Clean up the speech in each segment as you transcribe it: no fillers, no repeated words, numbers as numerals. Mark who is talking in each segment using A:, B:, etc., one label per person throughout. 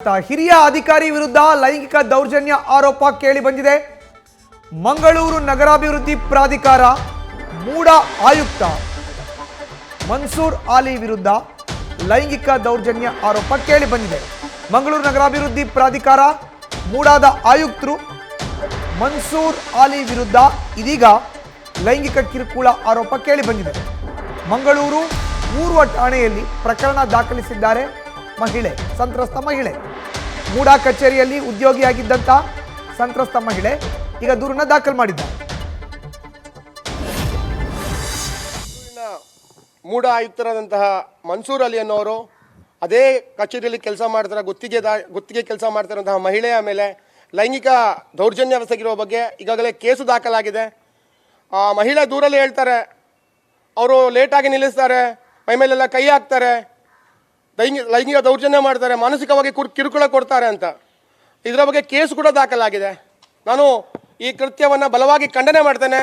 A: ಹಿರಿಯ ಅಧಿಕಾರಿ ವಿರುದ್ಧ ಲೈಂಗಿಕ ದೌರ್ಜನ್ಯ ಆರೋಪ ಕೇಳಿ ಬಂದಿದೆ. ಮಂಗಳೂರು ನಗರಾಭಿವೃದ್ಧಿ ಪ್ರಾಧಿಕಾರ ಮೂಡ ಆಯುಕ್ತ ಮನ್ಸೂರ್ ಆಲಿ ವಿರುದ್ಧ ಲೈಂಗಿಕ ದೌರ್ಜನ್ಯ ಆರೋಪ ಕೇಳಿ ಬಂದಿದೆ. ಮಂಗಳೂರು ನಗರಾಭಿವೃದ್ಧಿ ಪ್ರಾಧಿಕಾರ ಮೂಡಾದ ಆಯುಕ್ತರು ಮನ್ಸೂರ್ ಆಲಿ ವಿರುದ್ಧ ಇದೀಗ ಲೈಂಗಿಕ ಕಿರುಕುಳ ಆರೋಪ ಕೇಳಿ ಬಂದಿದೆ. ಮಂಗಳೂರು ಪೂರ್ವ ಠಾಣೆಯಲ್ಲಿ ಪ್ರಕರಣ ದಾಖಲಿಸಿದ್ದಾರೆ ಸಂತ್ರಸ್ತ ಮಹಿಳೆ. ಮೂಡಾ ಕಚೇರಿಯಲ್ಲಿ ಉದ್ಯೋಗಿಯಾಗಿದ್ದಂಥ ಸಂತ್ರಸ್ತ ಮಹಿಳೆ ಈಗ ದೂರನ್ನ ದಾಖಲು ಮಾಡಿದ್ದಾರೆ.
B: ಮೂಡಾ ಆಯುಕ್ತರಾದಂತಹ ಮನ್ಸೂರ್ ಅಲಿ ಅನ್ನೋರು ಅದೇ ಕಚೇರಿಯಲ್ಲಿ ಕೆಲಸ ಮಾಡ್ತಾರೆ, ಗುತ್ತಿಗೆ ಕೆಲಸ ಮಾಡ್ತಾರಂತಹ ಮಹಿಳೆಯ ಮೇಲೆ ಲೈಂಗಿಕ ದೌರ್ಜನ್ಯ ಎಸಗಿರುವ ಬಗ್ಗೆ ಈಗಾಗಲೇ ಕೇಸು ದಾಖಲಾಗಿದೆ. ಆ ಮಹಿಳೆ ದೂರಲ್ಲಿ ಹೇಳ್ತಾರೆ, ಅವರು ಲೇಟಾಗಿ ನಿಲ್ಲಿಸ್ತಾರೆ, ಮೈ ಮೇಲೆಲ್ಲ ಕೈ ಹಾಕ್ತಾರೆ, ಲೈಂಗಿಕ ದೌರ್ಜನ್ಯ ಮಾಡ್ತಾರೆ, ಮಾನಸಿಕವಾಗಿ ಕಿರುಕುಳ ಕೊಡ್ತಾರೆ ಅಂತ. ಇದರ ಬಗ್ಗೆ ಕೇಸು ಕೂಡ ದಾಖಲಾಗಿದೆ. ನಾನು ಈ ಕೃತ್ಯವನ್ನು ಬಲವಾಗಿ ಖಂಡನೆ ಮಾಡ್ತೇನೆ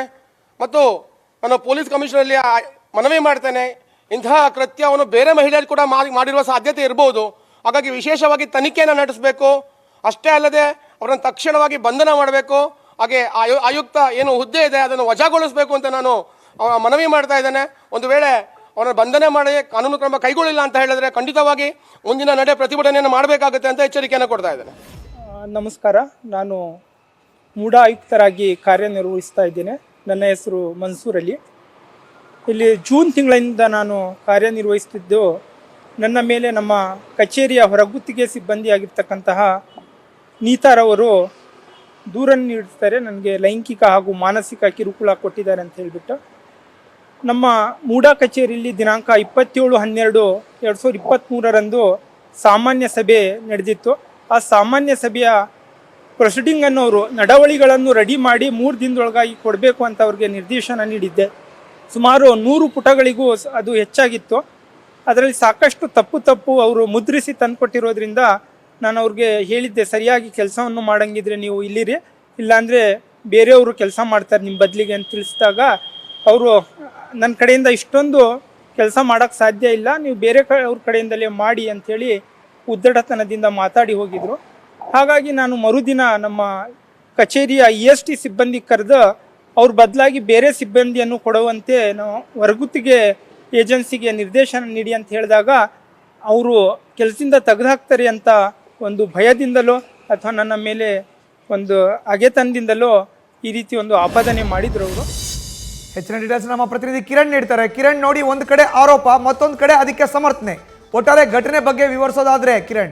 B: ಮತ್ತು ನಾನು ಪೊಲೀಸ್ ಕಮಿಷನರಲ್ಲಿ ಮನವಿ ಮಾಡ್ತೇನೆ. ಇಂತಹ ಕೃತ್ಯವನ್ನು ಬೇರೆ ಮಹಿಳೆಯರು ಕೂಡ ಮಾಡಿರುವ ಸಾಧ್ಯತೆ ಇರಬಹುದು. ಹಾಗಾಗಿ ವಿಶೇಷವಾಗಿ ತನಿಖೆಯನ್ನು ನಡೆಸಬೇಕು. ಅಷ್ಟೇ ಅಲ್ಲದೆ ಅವರನ್ನು ತಕ್ಷಣವಾಗಿ ಬಂಧನ ಮಾಡಬೇಕು. ಹಾಗೆ ಆಯುಕ್ತ ಏನು ಹುದ್ದೆ ಇದೆ ಅದನ್ನು ವಜಾಗೊಳಿಸಬೇಕು ಅಂತ ನಾನು ಮನವಿ ಮಾಡ್ತಾ ಇದ್ದೇನೆ. ಒಂದು ವೇಳೆ ಅವರನ್ನು ಬಂಧನೆ ಮಾಡಿ ಕಾನೂನು ಕ್ರಮ ಕೈಗೊಳ್ಳಿಲ್ಲ ಅಂತ ಹೇಳಿದ್ರೆ ಖಂಡಿತವಾಗಿ ಮುಂದಿನ ನಡೆ ಪ್ರತಿಭಟನೆಯನ್ನು ಮಾಡಬೇಕಾಗುತ್ತೆ ಅಂತ ಎಚ್ಚರಿಕೆಯನ್ನು ಕೊಡ್ತಾ ಇದ್ದೇನೆ.
C: ನಮಸ್ಕಾರ, ನಾನು ಮೂಡಾ ಆಯುಕ್ತರಾಗಿ ಕಾರ್ಯನಿರ್ವಹಿಸ್ತಾ ಇದ್ದೇನೆ. ನನ್ನ ಹೆಸರು ಮನ್ಸೂರ್ ಅಲಿ. ಇಲ್ಲಿ ಜೂನ್ ತಿಂಗಳಿಂದ ನಾನು ಕಾರ್ಯನಿರ್ವಹಿಸ್ತಿದ್ದು. ನನ್ನ ಮೇಲೆ ನಮ್ಮ ಕಚೇರಿಯ ಹೊರಗುತ್ತಿಗೆ ಸಿಬ್ಬಂದಿಯಾಗಿರ್ತಕ್ಕಂತಹ ನೀತಾರವರು ದೂರನ್ನು ನೀಡುತ್ತಾರೆ. ನನಗೆ ಲೈಂಗಿಕ ಹಾಗೂ ಮಾನಸಿಕ ಕಿರುಕುಳ ಕೊಟ್ಟಿದ್ದಾರೆ ಅಂತ ಹೇಳಿಬಿಟ್ಟು ನಮ್ಮ ಮೂಡಾ ಕಚೇರಿಯಲ್ಲಿ ದಿನಾಂಕ 27/12/2023 ಸಾಮಾನ್ಯ ಸಭೆ ನಡೆದಿತ್ತು. ಆ ಸಾಮಾನ್ಯ ಸಭೆಯ ಪ್ರೊಸೀಡಿಂಗನ್ನು ಅವರು ನಡವಳಿಗಳನ್ನು ರೆಡಿ ಮಾಡಿ 3 ದಿನದೊಳಗಾಗಿ ಕೊಡಬೇಕು ಅಂತ ಅವ್ರಿಗೆ ನಿರ್ದೇಶನ ನೀಡಿದ್ದೆ. ಸುಮಾರು 100 ಪುಟಗಳಿಗೂ ಅದು ಹೆಚ್ಚಾಗಿತ್ತು. ಅದರಲ್ಲಿ ಸಾಕಷ್ಟು ತಪ್ಪು ಅವರು ಮುದ್ರಿಸಿ ತಂದುಕೊಟ್ಟಿರೋದ್ರಿಂದ ನಾನು ಅವ್ರಿಗೆ ಹೇಳಿದ್ದೆ, ಸರಿಯಾಗಿ ಕೆಲಸವನ್ನು ಮಾಡಂಗಿದ್ರೆ ನೀವು ಇಲ್ಲಿರಿ, ಇಲ್ಲಾಂದರೆ ಬೇರೆಯವರು ಕೆಲಸ ಮಾಡ್ತಾರೆ ನಿಮ್ಮ ಬದಲಿಗೆ ಅಂತ ತಿಳಿಸಿದಾಗ ಅವರು ನನ್ನ ಕಡೆಯಿಂದ ಇಷ್ಟೊಂದು ಕೆಲಸ ಮಾಡೋಕ್ಕೆ ಸಾಧ್ಯ ಇಲ್ಲ, ನೀವು ಬೇರೆ ಅವ್ರ ಕಡೆಯಿಂದಲೇ ಮಾಡಿ ಅಂಥೇಳಿ ಉದ್ದಟತನದಿಂದ ಮಾತಾಡಿ ಹೋಗಿದ್ರು. ಹಾಗಾಗಿ ನಾನು ಮರುದಿನ ನಮ್ಮ ಕಚೇರಿಯ EST ಸಿಬ್ಬಂದಿ ಕರೆದು ಅವ್ರ ಬದಲಾಗಿ ಬೇರೆ ಸಿಬ್ಬಂದಿಯನ್ನು ಕೊಡುವಂತೆ ನಾವು ಹೊರಗುತ್ತಿಗೆ ಏಜೆನ್ಸಿಗೆ ನಿರ್ದೇಶನ ನೀಡಿ ಅಂತ ಹೇಳಿದಾಗ ಅವರು ಕೆಲಸದಿಂದ ತೆಗೆದುಹಾಕ್ತಾರೆ ಅಂತ ಒಂದು ಭಯದಿಂದಲೋ ಅಥವಾ ನನ್ನ ಮೇಲೆ ಒಂದು ಅಗೆತನದಿಂದಲೋ ಈ ರೀತಿ ಒಂದು ಆಪಾದನೆ ಮಾಡಿದ್ರು ಅವರು.
A: ಹೆಚ್ಚಿನ ಡೀಟೇಲ್ಸ್ ನಮ್ಮ ಪ್ರತಿನಿಧಿ ಕಿರಣ್ ನೀಡ್ತಾರೆ. ಕಿರಣ್, ನೋಡಿ, ಒಂದು ಕಡೆ ಆರೋಪ, ಮತ್ತೊಂದು ಕಡೆ ಅದಕ್ಕೆ ಸಮರ್ಥನೆ. ಒಟ್ಟಾರೆ ಘಟನೆ ಬಗ್ಗೆ ವಿವರಿಸೋದಾದ್ರೆ ಕಿರಣ್.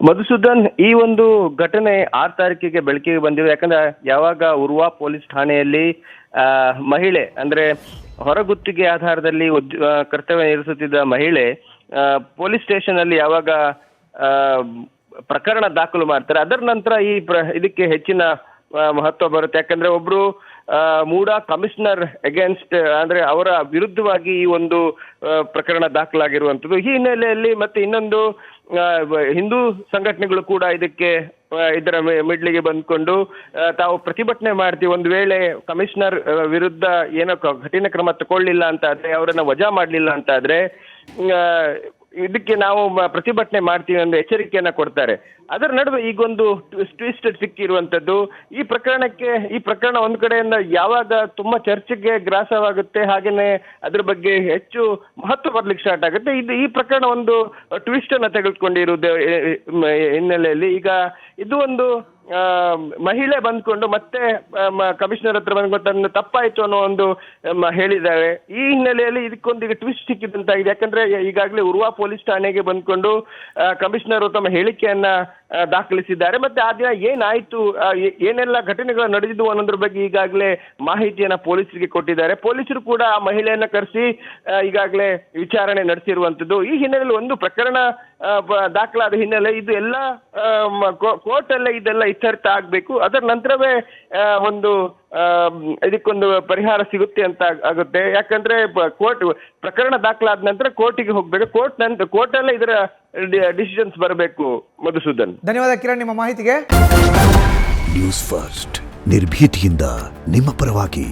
D: ಮಧುಸೂದನ್, ಈ ಒಂದು ಘಟನೆ 6 ತಾರೀಕಿಗೆ ಬೆಳಕಿಗೆ ಬಂದಿದೆ. ಯಾಕಂದ್ರೆ ಯಾವಾಗ ಉರ್ವಾ ಪೊಲೀಸ್ ಠಾಣೆಯಲ್ಲಿ ಮಹಿಳೆ ಅಂದ್ರೆ ಹೊರಗುತ್ತಿಗೆ ಆಧಾರದಲ್ಲಿ ಕರ್ತವ್ಯ ನಿರ್ವಹಿಸುತ್ತಿದ್ದ ಮಹಿಳೆ ಪೊಲೀಸ್ ಸ್ಟೇಷನ್ ಅಲ್ಲಿ ಯಾವಾಗ ಪ್ರಕರಣ ದಾಖಲು ಮಾಡ್ತಾರೆ, ಅದರ ನಂತರ ಇದಕ್ಕೆ ಹೆಚ್ಚಿನ ಮಹತ್ವ ಬರುತ್ತೆ. ಯಾಕಂದ್ರೆ ಒಬ್ರು ಮೂಡಾ ಕಮಿಷನರ್ ಅಗೇನ್ಸ್ಟ್ ಅಂದ್ರೆ ಅವರ ವಿರುದ್ಧವಾಗಿ ಈ ಒಂದು ಪ್ರಕರಣ ದಾಖಲಾಗಿರುವಂಥದ್ದು. ಈ ಹಿನ್ನೆಲೆಯಲ್ಲಿ ಮತ್ತೆ ಇನ್ನೊಂದು ಹಿಂದೂ ಸಂಘಟನೆಗಳು ಕೂಡ ಇದರ ಮಿಡ್ಲಿಗೆ ಬಂದ್ಕೊಂಡು ತಾವು ಪ್ರತಿಭಟನೆ ಮಾಡ್ತೀವಿ, ಒಂದು ವೇಳೆ ಕಮಿಷನರ್ ವಿರುದ್ಧ ಏನೋ ಕಠಿಣ ಕ್ರಮ ತಗೊಳ್ಳಿಲ್ಲ ಅಂತ ಆದ್ರೆ, ಅವರನ್ನ ವಜಾ ಮಾಡಲಿಲ್ಲ ಅಂತ ಆದ್ರೆ ಇದಕ್ಕೆ ನಾವು ಪ್ರತಿಭಟನೆ ಮಾಡ್ತೀವಿ ಅನ್ನೋ ಎಚ್ಚರಿಕೆಯನ್ನ ಕೊಡ್ತಾರೆ. ಅದರ ನಡುವೆ ಈಗೊಂದು ಟ್ವಿಸ್ಟ್ ಸಿಕ್ಕಿರುವಂತದ್ದು. ಈ ಪ್ರಕರಣ ಒಂದು ಕಡೆಯಿಂದ ಯಾವಾಗ ತುಂಬಾ ಚರ್ಚೆಗೆ ಗ್ರಾಸವಾಗುತ್ತೆ, ಹಾಗೇನೆ ಅದ್ರ ಬಗ್ಗೆ ಹೆಚ್ಚು ಮಹತ್ವ ಬರ್ಲಿಕ್ಕೆ ಸ್ಟಾರ್ಟ್ ಆಗುತ್ತೆ. ಈ ಪ್ರಕರಣ ಒಂದು ಟ್ವಿಸ್ಟ್ ಅನ್ನ ತೆಗೆದುಕೊಂಡಿರುವುದು ಹಿನ್ನೆಲೆಯಲ್ಲಿ ಈಗ ಇದು ಒಂದು ಮಹಿಳೆ ಬಂದ್ಕೊಂಡು ಮತ್ತೆ ಕಮಿಷನರ್ ಹತ್ರ ಬಂದ್ಕೊಂಡು ತನ್ನ ತಪ್ಪಾಯ್ತು ಅನ್ನೋ ಒಂದು ಹೇಳಿದ್ದಾರೆ. ಈ ಹಿನ್ನೆಲೆಯಲ್ಲಿ ಇದಕ್ಕೊಂದು ಈಗ ಟ್ವಿಸ್ಟ್ ಸಿಕ್ಕಿದಂತಾಗಿದೆ. ಯಾಕಂದ್ರೆ ಈಗಾಗಲೇ ಉರ್ವಾ ಪೊಲೀಸ್ ಠಾಣೆಗೆ ಬಂದ್ಕೊಂಡು ಕಮಿಷನರ್ ತಮ್ಮ ಹೇಳಿಕೆಯನ್ನ ದಾಖಲಿಸಿದ್ದಾರೆ. ಮತ್ತೆ ಆ ದಿನ ಏನಾಯ್ತು, ಏನೆಲ್ಲ ಘಟನೆಗಳು ನಡೆದಿದ್ವು ಅನ್ನೋದ್ರ ಬಗ್ಗೆ ಈಗಾಗಲೇ ಮಾಹಿತಿಯನ್ನ ಪೊಲೀಸರಿಗೆ ಕೊಟ್ಟಿದ್ದಾರೆ. ಪೊಲೀಸರು ಕೂಡ ಆ ಮಹಿಳೆಯನ್ನ ಕರೆಸಿ ಈಗಾಗಲೇ ವಿಚಾರಣೆ ನಡೆಸಿರುವಂತದ್ದು. ಈ ಹಿನ್ನೆಲೆಯಲ್ಲಿ ಒಂದು ಪ್ರಕರಣ ದಾಖಲಾದ ಹಿನ್ನೆಲೆ ಇದು ಎಲ್ಲ ಕೋರ್ಟ್ ಅಲ್ಲೇ ಇದೆಲ್ಲ ಇತ್ಯರ್ಥ ಆಗ್ಬೇಕು. ಅದರ ನಂತರವೇ ಒಂದು ಇದಕ್ಕೊಂದು ಪರಿಹಾರ ಸಿಗುತ್ತೆ ಅಂತ ಆಗುತ್ತೆ. ಯಾಕಂದ್ರೆ ಪ್ರಕರಣ ದಾಖಲಾದ ನಂತರ ಕೋರ್ಟಿಗೆ ಹೋಗ್ಬೇಕು, ಕೋರ್ಟ್ ಅಲ್ಲೇ ಇದರ ಡಿಸಿಷನ್ಸ್ ಬರಬೇಕು. ಮಧುಸೂದನ್,
A: ಧನ್ಯವಾದ ಕಿರಣ್ ನಿಮ್ಮ ಮಾಹಿತಿಗೆ.
E: ನ್ಯೂಸ್ ಫಸ್ಟ್, ನಿರ್ಭೀತಿಯಿಂದ ನಿಮ್ಮ ಪರವಾಗಿ.